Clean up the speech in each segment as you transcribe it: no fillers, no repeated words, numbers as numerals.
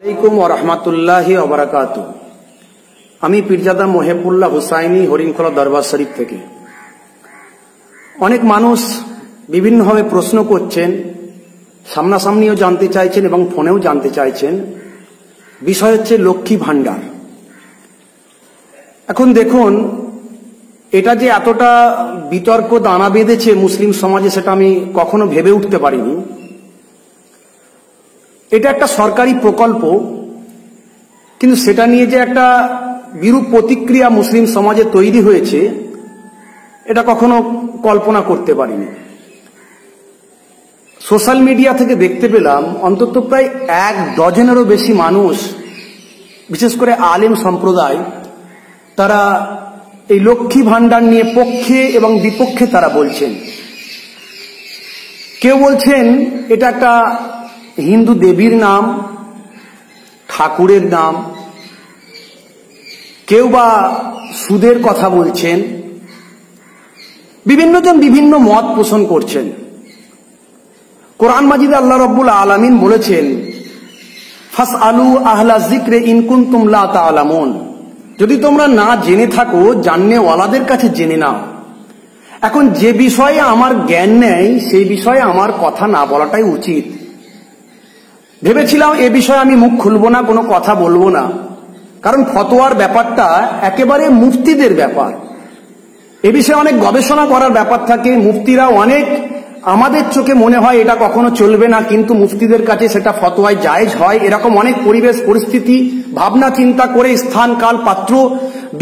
আলাইকুম ওয়া রাহমাতুল্লাহি ওয়া বারাকাতুহু। আমি পীরজাদা মোহেবুল্লাহ হুসাইনি হরিণখোলা দরবার শরীফ থেকে। অনেক মানুষ বিভিন্নভাবে প্রশ্ন করছেন, সামনাসামনিও জানতে চাইছেন এবং ফোনেও জানতে চাইছেন। বিষয় হচ্ছে লক্ষ্মী ভাণ্ডার। এখন দেখুন, এটা যে এতটা বিতর্ক দানা বেঁধেছে মুসলিম সমাজে, সেটা আমি কখনো ভেবে উঠতে পারিনি। এটা একটা সরকারি প্রকল্প, কিন্তু সেটা নিয়ে যে একটা বিরূপ প্রতিক্রিয়া মুসলিম সমাজে তৈরি হয়েছে, এটা কখনো কল্পনা করতে পারিনি। সোশ্যাল মিডিয়া থেকে দেখতে পেলাম অন্তত প্রায় 1 ডজনেরও বেশি মানুষ, বিশেষ করে আলেম সম্প্রদায়, তারা এই লক্ষ্মী ভাণ্ডার নিয়ে পক্ষে এবং বিপক্ষে তারা বলছেন। কেউ বলছেন এটা একটা হিন্দু দেবীর নাম, ঠাকুরের নাম, কেউ বা সুদের কথা বলছেন। বিভিন্নজন বিভিন্ন মত পোষণ করছেন। কোরআন মাজিদে আল্লাহ রাব্বুল আলামিন বলেছেন, ফাসআলু আহলা যিকরি ইন কুনতুম লা তা'লামুন, যদি তোমরা না জেনে থাকো জাননেওয়ালাদের কাছে জেনে নাও। এখন যে বিষয়ে আমার জ্ঞান নেই সেই বিষয়ে আমার কথা না বলাটাই উচিত। ভেবেছিলাম এ বিষয়ে আমি মুখ খুলবো না, কোনো কথা বলবো না, কারণ ফতোয়ার ব্যাপারটা একেবারে মুফতিদের ব্যাপার। এ বিষয়ে অনেক গবেষণা করার ব্যাপার থাকে। মুফতিরা অনেক, আমাদের চোখে মনে হয় এটা কখনো চলবে না, কিন্তু মুফতিদের কাছে সেটা ফতোয়ায় জায়েজ হয়। এরকম অনেক পরিবেশ পরিস্থিতি ভাবনা চিন্তা করে, স্থান কাল পাত্র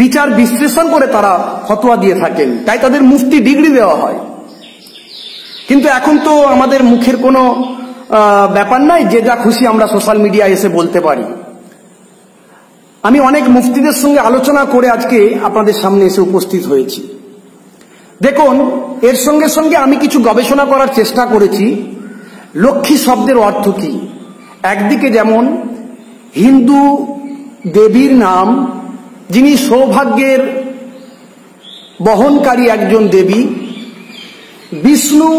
বিচার বিশ্লেষণ করে তারা ফতোয়া দিয়ে থাকেন, তাই তাদের মুফতি ডিগ্রি দেওয়া হয়। কিন্তু এখন তো আমাদের মুখের কোনো ব্যাপার নাই, যে যা খুশি আমরা সোশ্যাল মিডিয়ায় এসে বলতে পারি। আমি অনেক মুফতিদের সঙ্গে আলোচনা করে আজকে আপনাদের সামনে এসে উপস্থিত হয়েছি। দেখুন, এর সঙ্গে সঙ্গে আমি কিছু গবেষণা করার চেষ্টা করেছি। লক্ষ্মী শব্দের অর্থ কি? একদিকে যেমন হিন্দু দেবীর নাম, যিনি সৌভাগ্যের বহনকারী একজন দেবী, বিষ্ণু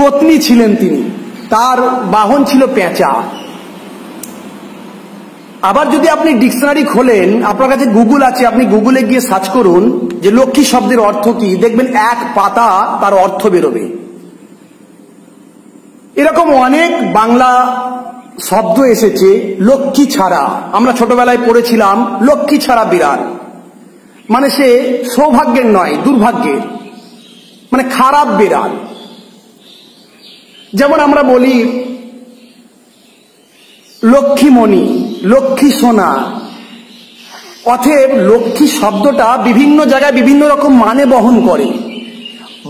পত্নী ছিলেন তিনি, তার বাহন ছিল পেঁচা। আবার যদি আপনি ডিকশনারি খোলেন, আপনার কাছে গুগল আছে, আপনি গুগলে গিয়ে সার্চ করুন যে লক্ষ্মী শব্দের অর্থ কি, দেখবেন 1 পাতা তার অর্থ বেরোবে। এরকম অনেক বাংলা শব্দ এসেছে লক্ষ্মী ছাড়া। আমরা ছোটবেলায় পড়েছিলাম লক্ষ্মী ছাড়া বিড়াল, মানে সে সৌভাগ্যের নয়, দুর্ভাগ্যের, মানে খারাপ বিড়াল। যেমন আমরা বলি লক্ষ্মীমণি, লক্ষ্মী সোনা। অতএব লক্ষ্মী শব্দটা বিভিন্ন জায়গায় বিভিন্ন রকম মানে বহন করে।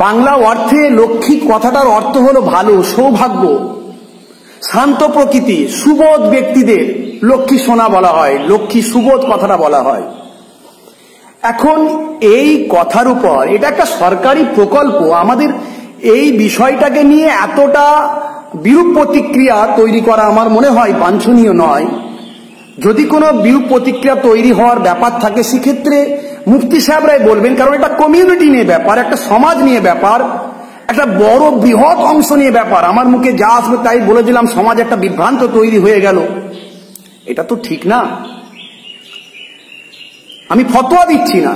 বাংলা অর্থে লক্ষ্মী কথাটার অর্থ হলো ভালো, সৌভাগ্য, শান্ত প্রকৃতি, সুবোধ ব্যক্তিদের লক্ষ্মী সোনা বলা হয়, লক্ষ্মী সুবোধ কথাটা বলা হয়। এখন এই কথার উপর, এটা একটা সরকারি প্রকল্প, আমাদের এই বিষয়টাকে নিয়ে এতটা বিরূপ প্রতিক্রিয়া তৈরি করা আমার মনে হয় বাঞ্ছনীয় নয়। যদি কোনো বিরূপ প্রতিক্রিয়া তৈরি হওয়ার ব্যাপার থাকে, সেক্ষেত্রে মুফতি সাহেবরাই বলবেন, কারণ এটা কমিউনিটি নিয়ে ব্যাপার, একটা সমাজ নিয়ে ব্যাপার, একটা বড় বৃহৎ অংশ নিয়ে ব্যাপার। আমার মুখে যা আসবে তাই বলে দিলাম, সমাজ একটা বিভ্রান্ত তৈরি হয়ে গেল, এটা তো ঠিক না। আমি ফতোয়া দিচ্ছি না।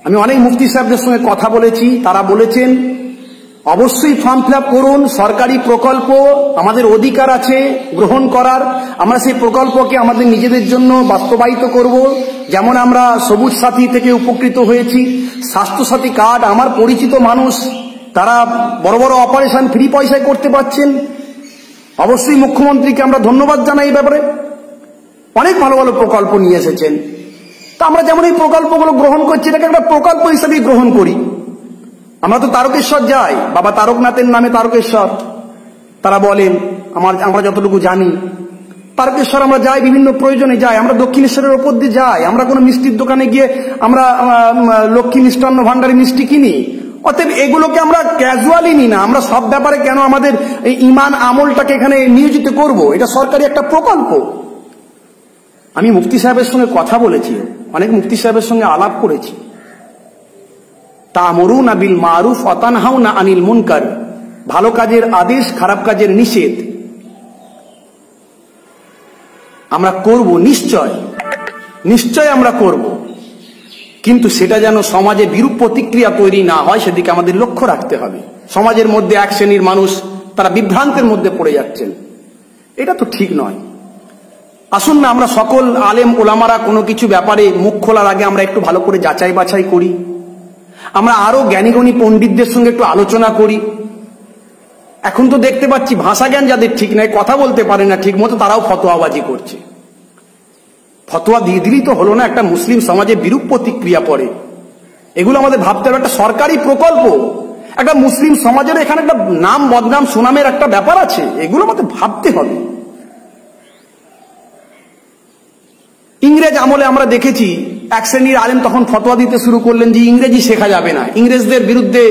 আমি অনেক মুফতি সাহেবদের সঙ্গে কথা বলেছি, তারা বলেছেন অবশ্যই ফর্ম ফিল আপ করুন, সরকারি প্রকল্প, আমাদের অধিকার আছে গ্রহণ করার। আমরা সেই প্রকল্পকে আমাদের নিজেদের জন্য বাস্তবায়িত করব। যেমন আমরা সবুজ সাথী থেকে উপকৃত হয়েছি, স্বাস্থ্য সাথী কার্ড, আমার পরিচিত মানুষ তারা বড় বড় অপারেশন ফ্রি পয়সায় করতে পারছেন। অবশ্যই মুখ্যমন্ত্রীকে আমরা ধন্যবাদ জানাই এই ব্যাপারে। অনেক ভালো ভালো প্রকল্প নিয়ে এসেছেন। তা আমরা যেমন এই প্রকল্পগুলো গ্রহণ করছি, এটাকে একটা প্রকল্প হিসেবেই গ্রহণ করি। আমরা তো তারকেশ্বর যাই, বাবা তারকনাথের নামে তারকেশ্বর তারা বলেন, আমরা যতটুকু জানি তারকেশ্বর আমরা যাই, বিভিন্ন প্রয়োজনে যাই। আমরা দক্ষিণেশ্বরের ওপর দিয়ে যাই, আমরা কোনো মিষ্টির দোকানে গিয়ে আমরা লক্ষ্মী মিষ্টান্ন ভাণ্ডারে মিষ্টি কিনি। অতএব এগুলোকে আমরা ক্যাজুয়ালি নিই না। আমরা সব ব্যাপারে কেন আমাদের ইমান আমলটাকে এখানে নিয়োজিত করব? এটা সরকারি একটা প্রকল্প। আমি মুফতি সাহেবের সঙ্গে কথা বলেছি, অনেক মুফতি সাহেবের সঙ্গে আলাপ করেছি। তা'মুরুনা বিল মারুফ ওয়া তানহাউনা আনিল মুনকার, ভালো কাজের আদেশ, খারাপ কাজের নিষেধ। আমরা করব, নিশ্চয় নিশ্চয় আমরা করব, কিন্তু সেটা যেন সমাজে বিরূপ প্রতিক্রিয়া তৈরি না হয় সেদিকে আমাদের লক্ষ্য রাখতে হবে। সমাজের মধ্যে এক শ্রেণীর মানুষ তারা বিভ্রান্তের মধ্যে পড়ে যাচ্ছেন, এটা তো ঠিক নয়। আসুন না আমরা সকল আলেম ওলামারা কোনো কিছু ব্যাপারে মুখ খোলার আগে আমরা একটু ভালো করে যাচাই বাছাই করি, আমরা আরো জ্ঞানীগুণী পণ্ডিতদের সঙ্গে একটু আলোচনা করি। এখন তো দেখতে পাচ্ছি ভাষা জ্ঞান যাদের ঠিক নাই, কথা বলতে পারে না ঠিক মতো, তারাও ফতোয়াবাজি করছে। ফতোয়া দিয়ে দিলেই তো হলো না, একটা মুসলিম সমাজে বিরূপ প্রতিক্রিয়া পড়ে, এগুলো আমাদের ভাবতে হবে। একটা সরকারি প্রকল্প, একটা মুসলিম সমাজের এখানে একটা নাম বদনাম সুনামের একটা ব্যাপার আছে, এগুলো আমাদের ভাবতে হবে। ইংরেজ আমলে আমরা দেখেছি এক শ্রেণীর আলেম তখন ফতোয়া দিতে শুরু করলেন যে ইংরেজি শেখা যাবে না, ইংরেজদের বিরুদ্ধে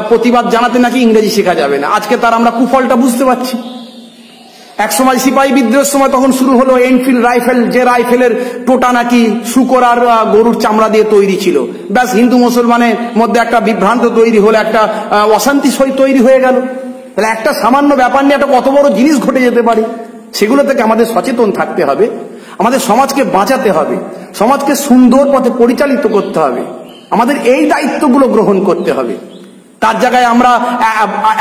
প্রতিবাদ জানাতে নাকি ইংরেজি শেখা যাবে না। আজকে তার আমরা কুফলটা বুঝতে পারছি। এক সময় সিপাহী বিদ্রোহের সময় তখন শুরু হলো এনফিল্ড রাইফেল, যে রাইফেলের টোটা নাকি শুকর আর গরুর চামড়া দিয়ে তৈরি ছিল। ব্যাস, হিন্দু মুসলমানের মধ্যে একটা বিভ্রান্ত তৈরি হলো, একটা অশান্তি তৈরি হয়ে গেল। তাহলে একটা সামান্য ব্যাপার নিয়ে একটা কত বড় জিনিস ঘটে যেতে পারে। সেগুলো থেকে আমাদের সচেতন থাকতে হবে, আমাদের সমাজকে বাঁচাতে হবে, সমাজকে সুন্দর পথে পরিচালিত করতে হবে, আমাদের এই দায়িত্বগুলো গ্রহণ করতে হবে। তার জায়গায় আমরা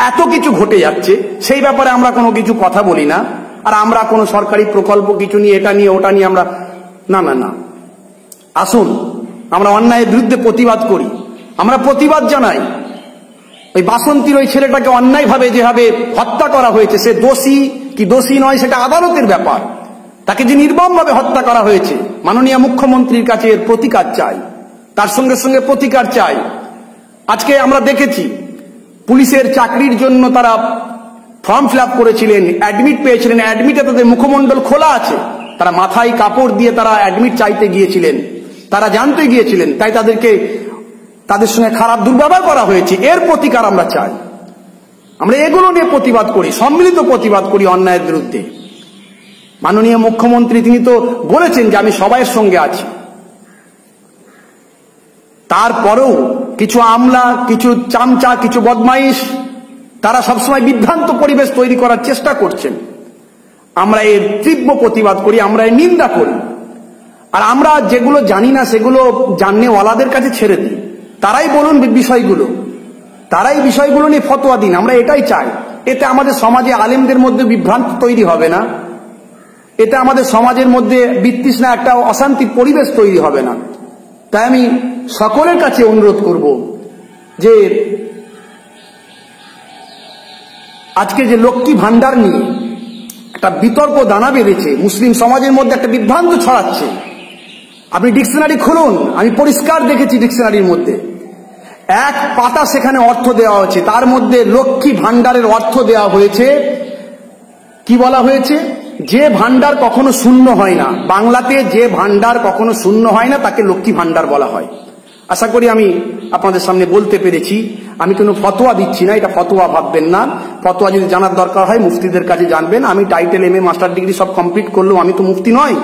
এত কিছু ঘটে যাচ্ছে সেই ব্যাপারে আমরা কোনো কিছু কথা বলি না, আর আমরা কোনো সরকারি প্রকল্প কিছু নিয়ে এটা নিয়ে ওটা নিয়ে আমরা না না না। আসুন আমরা অন্যায়ের বিরুদ্ধে প্রতিবাদ করি, আমরা প্রতিবাদ জানাই। ওই বাসন্তীর ওই ছেলেটাকে অন্যায়ভাবে যেভাবে হত্যা করা হয়েছে, সে দোষী কি দোষী নয় সেটা আদালতের ব্যাপার। তাকে যে নির্মমভাবে হত্যা করা হয়েছে, মাননীয় মুখ্যমন্ত্রীর কাছে এর প্রতিকার চাই, তার সঙ্গে সঙ্গে প্রতিকার চাই। আজকে আমরা দেখেছি পুলিশের চাকরির জন্য তারা ফর্ম ফিল আপ করেছিলেন, অ্যাডমিট পেয়েছিলেন, অ্যাডমিটে তাদের মুখমণ্ডল খোলা আছে, তারা মাথায় কাপড় দিয়ে তারা অ্যাডমিট চাইতে গিয়েছিলেন, তারা জানতে গিয়েছিলেন, তাই তাদের সঙ্গে খারাপ দুর্ব্যবহার করা হয়েছে। এর প্রতিকার আমরা চাই, আমরা এগুলো নিয়ে প্রতিবাদ করি, সম্মিলিত প্রতিবাদ করি অন্যায়ের বিরুদ্ধে। মাননীয় মুখ্যমন্ত্রী তিনি তো বলেছেন যে আমি সবাইয়ের সঙ্গে আছি, তারপরেও কিছু আমলা, কিছু চামচা, কিছু বদমাইশ তারা সবসময় বিভ্রান্ত পরিবেশ তৈরি করার চেষ্টা করছেন। আমরা এর তীব্র প্রতিবাদ করি, আমরা এর নিন্দা করি। আর আমরা যেগুলো জানি না সেগুলো জাননেওয়ালাদের কাছে ছেড়ে দিই, তারাই বলুন বিষয়গুলো, তারাই বিষয়গুলো নিয়ে ফতোয়া দিন, আমরা এটাই চাই। এতে আমাদের সমাজে আলেমদের মধ্যে বিভ্রান্ত তৈরি হবে না, এতে আমাদের সমাজের মধ্যে বিতৃষ্ণা একটা অশান্তির পরিবেশ তৈরি হবে না। তাই আমি সকলের কাছে অনুরোধ করব যে আজকে যে লক্ষ্মী ভান্ডার নিয়ে একটা বিতর্ক দানা বেঁধেছে, মুসলিম সমাজের মধ্যে একটা বিভ্রান্ত ছড়াচ্ছে। আপনি ডিকশনারি খুলুন, আমি পরিষ্কার দেখেছি ডিকশনারির মধ্যে এক পাতা সেখানে অর্থ দেওয়া হয়েছে, তার মধ্যে লক্ষ্মী ভান্ডারের অর্থ দেওয়া হয়েছে। কি বলা হয়েছে? যে ভান্ডার কখনো শূন্য হয় না, বাংলাতে যে ভান্ডার কখনো শূন্য হয় না তাকে লক্ষ্মী ভান্ডার বলা হয়। আশা করি আমি আপনাদের সামনে বলতে পেরেছি। আমি কোনো ফতোয়া দিচ্ছি না, এটা ফতোয়া ভাববেন না। ফতোয়া যদি জানার দরকার হয় মুফতিদের কাছে জানবেন। আমি টাইটেল এমএ মাস্টার ডিগ্রি সব কমপ্লিট করলেও আমি তো মুফতি নয়,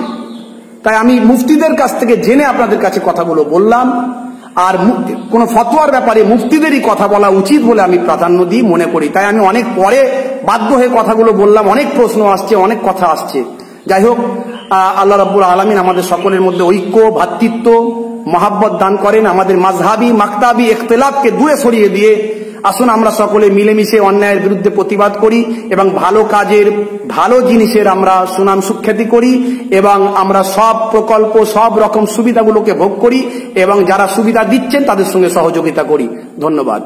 তাই আমি মুফতিদের কাছ থেকে জেনে আপনাদের কাছে কথাগুলো বললাম। আর কোনো ফতোয়ার ব্যাপারে মুফতিদেরই কথা বলা উচিত বলে আমি প্রাধান্য দিই মনে করি। তাই আমি অনেক পরে বাধ্য হয়ে কথাগুলো বললাম, অনেক প্রশ্ন আসছে, অনেক কথা আসছে। যাই হোক, আল্লাহ রাব্বুল আলামিন আমাদের সকলের মধ্যে ঐক্য, ভ্রাতৃত্ব, মহাব্বত দান করেন। আমাদের মাযহাবি মাকতাবি ইখতিলাফকে দূরে সরিয়ে দিয়ে আসুন আমরা সকলে মিলেমিশে অন্যায়ের বিরুদ্ধে প্রতিবাদ করি এবং ভালো কাজের, ভালো জিনিসের আমরা সুনাম সুখ্যাতি করি এবং আমরা সব প্রকল্প, সব রকম সুবিধাগুলোকে ভোগ করি এবং যারা সুবিধা দিচ্ছেন তাদের সঙ্গে সহযোগিতা করি। ধন্যবাদ।